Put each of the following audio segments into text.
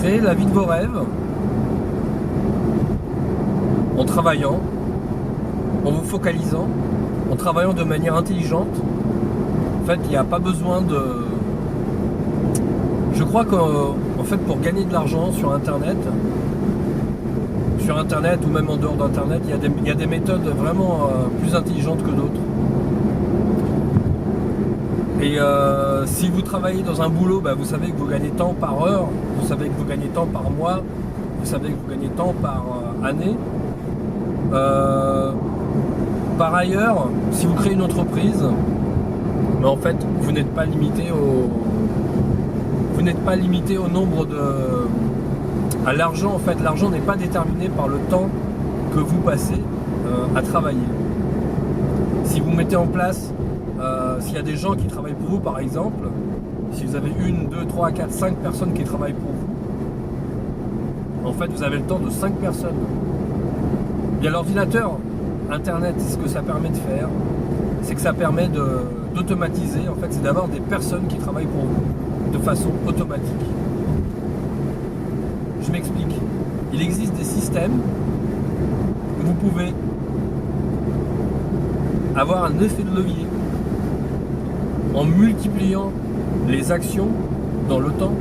créer la vie de vos rêves en travaillant, en vous focalisant, en travaillant de manière intelligente. En fait, il n'y a pas besoin de... Je crois qu'en fait, pour gagner de l'argent sur Internet ou même en dehors d'Internet, il y a des méthodes vraiment plus intelligentes que d'autres. Et si vous travaillez dans un boulot, vous savez que vous gagnez tant par heure, vous savez que vous gagnez tant par mois, vous savez que vous gagnez tant par année. Par ailleurs, si vous créez une entreprise, en fait, vous n'êtes pas limité au nombre de... à l'argent. En fait, l'argent n'est pas déterminé par le temps que vous passez à travailler. Si vous mettez en place, s'il y a des gens qui travaillent pour vous, par exemple, si vous avez 1, 2, 3, 4, 5 personnes qui travaillent pour vous, en fait, vous avez le temps de 5 personnes. Il y a l'ordinateur, Internet, ce que ça permet de faire, c'est que ça permet d'automatiser, en fait, c'est d'avoir des personnes qui travaillent pour vous de façon automatique. Je m'explique. Il existe des systèmes où vous pouvez avoir un effet de levier en multipliant les actions dans le temps,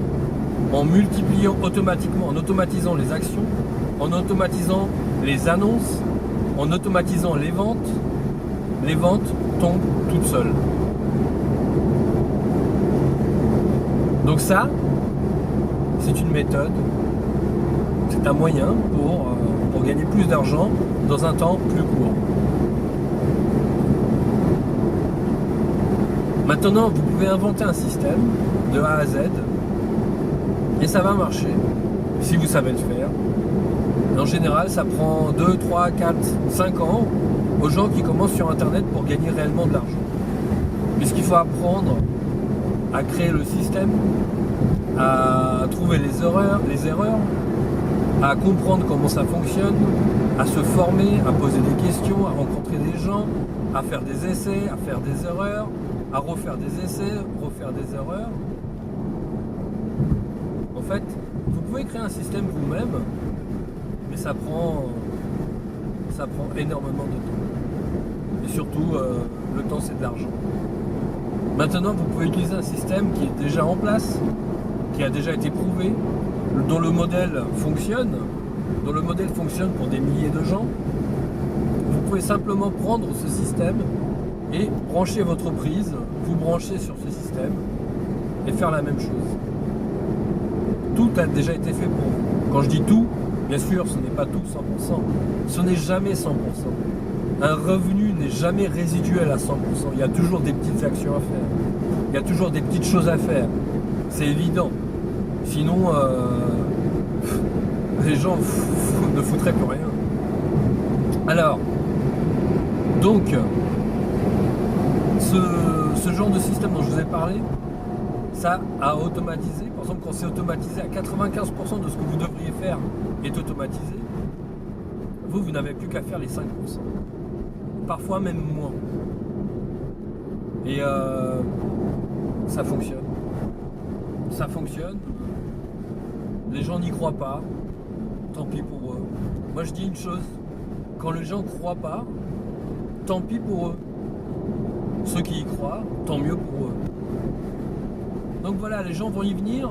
en multipliant automatiquement, en automatisant les actions, en automatisant les annonces, en automatisant les ventes tombent toutes seules. Donc ça, c'est une méthode, c'est un moyen pour gagner plus d'argent dans un temps plus court. Maintenant, vous pouvez inventer un système de A à Z et ça va marcher si vous savez le faire. En général, ça prend 2, 3, 4, 5 ans aux gens qui commencent sur Internet pour gagner réellement de l'argent. Puisqu'il faut apprendre à créer le système, à trouver les erreurs, à comprendre comment ça fonctionne, à se former, à poser des questions, à rencontrer des gens, à faire des essais, à faire des erreurs, à refaire des essais, refaire des erreurs. En fait, vous pouvez créer un système vous-même, mais ça prend énormément de temps. Et surtout, le temps c'est de l'argent. Maintenant, vous pouvez utiliser un système qui est déjà en place, qui a déjà été prouvé, dont le modèle fonctionne pour des milliers de gens. Vous pouvez simplement prendre ce système et brancher votre prise, vous brancher sur ce système et faire la même chose. Tout a déjà été fait pour vous. Quand je dis tout, bien sûr, ce n'est pas tout 100%. Ce n'est jamais 100%. Un revenu n'est jamais résiduel à 100%. Il y a toujours des petites actions à faire. Il y a toujours des petites choses à faire. C'est évident. Sinon, les gens ne foutraient plus rien. Alors, donc, ce genre de système dont je vous ai parlé, ça a automatisé. Par exemple, quand c'est automatisé à 95% de ce que vous devriez faire est automatisé, vous n'avez plus qu'à faire les 5%. Parfois même moins. Et ça fonctionne. Ça fonctionne. Les gens n'y croient pas. Tant pis pour eux. Moi je dis une chose. Quand les gens ne croient pas, tant pis pour eux. Ceux qui y croient, tant mieux pour eux. Donc voilà, les gens vont y venir.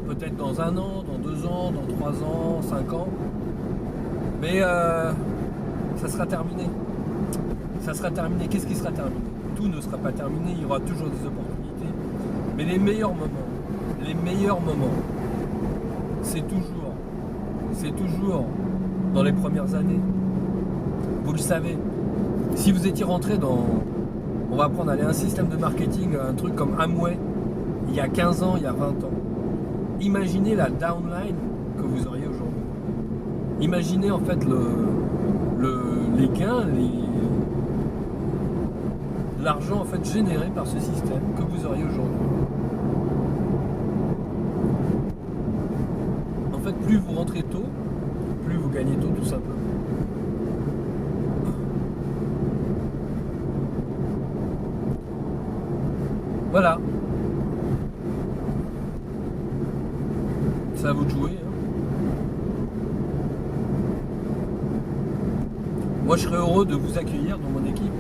Peut-être dans 1 an, dans 2 ans, dans 3 ans, 5 ans. Mais ça sera terminé. Ça sera terminé. Qu'est-ce qui sera terminé? Tout ne sera pas terminé, il y aura toujours des opportunités. Mais les meilleurs moments, c'est toujours dans les premières années. Vous le savez. Si vous étiez rentré dans, on va prendre un système de marketing, un truc comme Amway, il y a 15 ans, il y a 20 ans. Imaginez la downline que vous auriez aujourd'hui. Imaginez en fait les gains, l'argent en fait généré par ce système que vous auriez aujourd'hui. En fait, plus vous rentrez tôt, plus vous gagnez tôt, tout simplement. Voilà. C'est à vous de jouer. Hein. Moi, je serais heureux de vous accueillir dans mon équipe.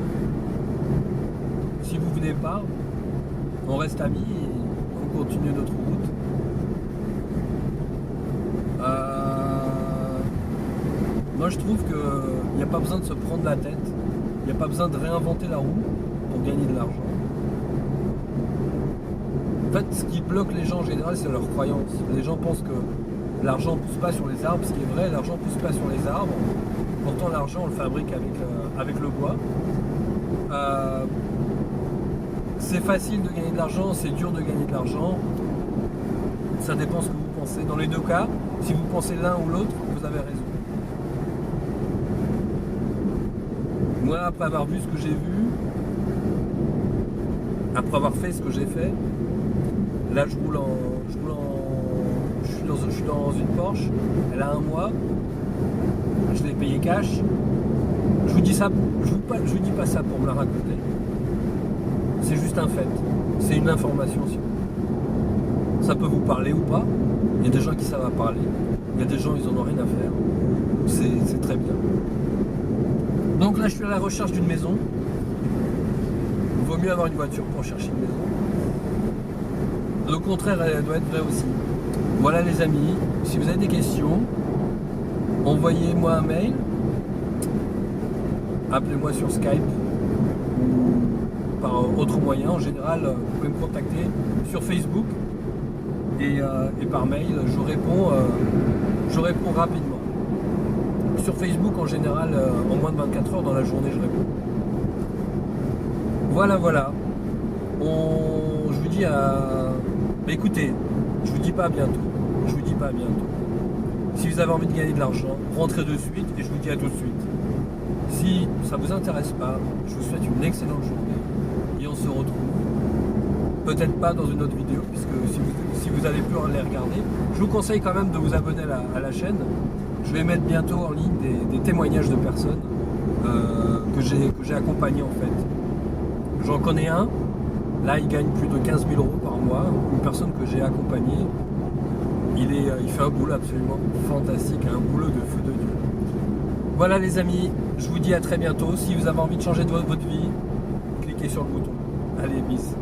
Si vous venez pas, on reste amis et on continue notre route. Moi, je trouve qu'il n'y a pas besoin de se prendre la tête. Il n'y a pas besoin de réinventer la roue pour gagner de l'argent. En fait, ce qui bloque les gens en général, c'est leur croyance. Les gens pensent que l'argent ne pousse pas sur les arbres. Ce qui est vrai, l'argent ne pousse pas sur les arbres. Pourtant, l'argent, on le fabrique avec le bois. C'est facile de gagner de l'argent, c'est dur de gagner de l'argent. Ça dépend ce que vous pensez. Dans les deux cas, si vous pensez l'un ou l'autre, vous avez raison. Moi, après avoir vu ce que j'ai vu, après avoir fait ce que j'ai fait, là je suis dans une Porsche, elle a 1 mois, je l'ai payé cash. Je vous dis ça, je vous dis pas ça pour me la raconter. C'est juste un fait, c'est une information. Ça peut vous parler ou pas. Il y a des gens qui savent à parler, il y a des gens ils en ont rien à faire. C'est très bien. Donc là je suis à la recherche d'une maison. Il vaut mieux avoir une voiture pour chercher une maison. Le contraire elle doit être vrai aussi. Voilà les amis, si vous avez des questions, envoyez-moi un mail, appelez-moi sur Skype ou par autre moyen. En général, vous pouvez me contacter sur Facebook et par mail, je réponds rapidement. Sur Facebook, en général, en moins de 24 heures dans la journée, je réponds. Voilà. Je vous dis à... Mais écoutez, je vous dis pas à bientôt. Si vous avez envie de gagner de l'argent, rentrez de suite et je vous dis à tout de suite. Si ça vous intéresse pas, je vous souhaite une excellente journée et on se retrouve. Peut-être pas dans une autre vidéo, puisque si vous n'allez plus les regarder, je vous conseille quand même de vous abonner à la chaîne. Je vais mettre bientôt en ligne des témoignages de personnes que j'ai accompagnées en fait. J'en connais un, là il gagne plus de 15 000 € par mois, une personne que j'ai accompagnée. Il fait un boulot absolument fantastique, un boulot de feu de Dieu. Voilà les amis, je vous dis à très bientôt. Si vous avez envie de changer de votre vie, cliquez sur le bouton. Allez, bis.